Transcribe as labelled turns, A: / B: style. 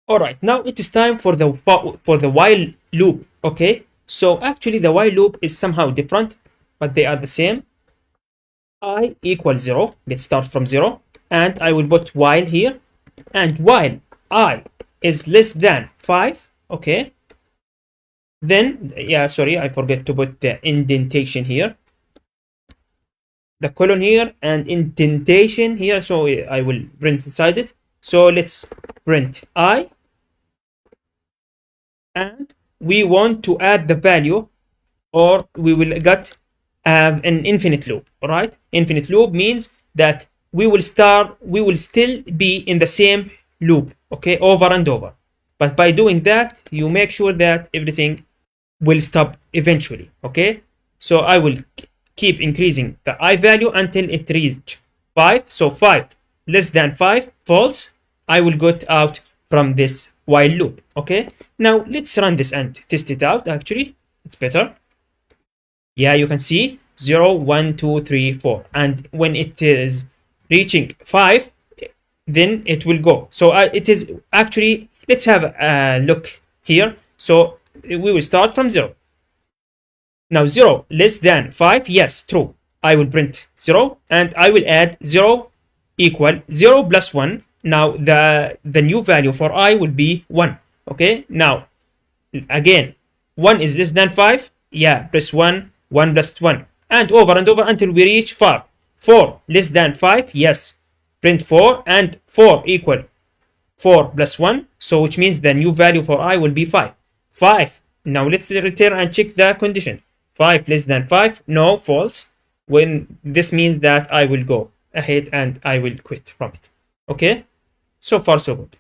A: All right, now it is time for the while loop. Okay, so actually the while loop is somehow different, but they are the same. I equals 0. Let's start from 0, and I will put while here, and while I is less than 5. Okay, then yeah, sorry, I forget to put the indentation here, the colon here, and indentation here, so I will print inside it. So let's print I, and we want to add the value, or we will get an infinite loop. All right, infinite loop means that we will still be in the same loop, okay, over and over. But by doing that, you make sure that everything will stop eventually. Okay, so I will keep increasing the I value until it reach 5. So 5 less than 5, false. I will get out from this while loop. Okay, now let's run this and test it out. Actually, it's better. Yeah, you can see 0, 1, 2, 3, 4, and when it is reaching 5, then it will go. So it is actually, let's have a look here. So we will start from 0. Now 0 less than 5, yes, true. I will print 0, and I will add 0 equal 0 plus 1. Now the new value for I will be 1. Okay, now again, 1 is less than 5. Yeah, press 1, 1 plus 1, and over until we reach 4. 4 less than 5, yes, print 4, and 4 equal 4 plus 1, so which means the new value for I will be 5. 5, now let's return and check the condition. 5 less than 5, no, false. When this means that I will go ahead and I will quit from it. Okay, so far so good.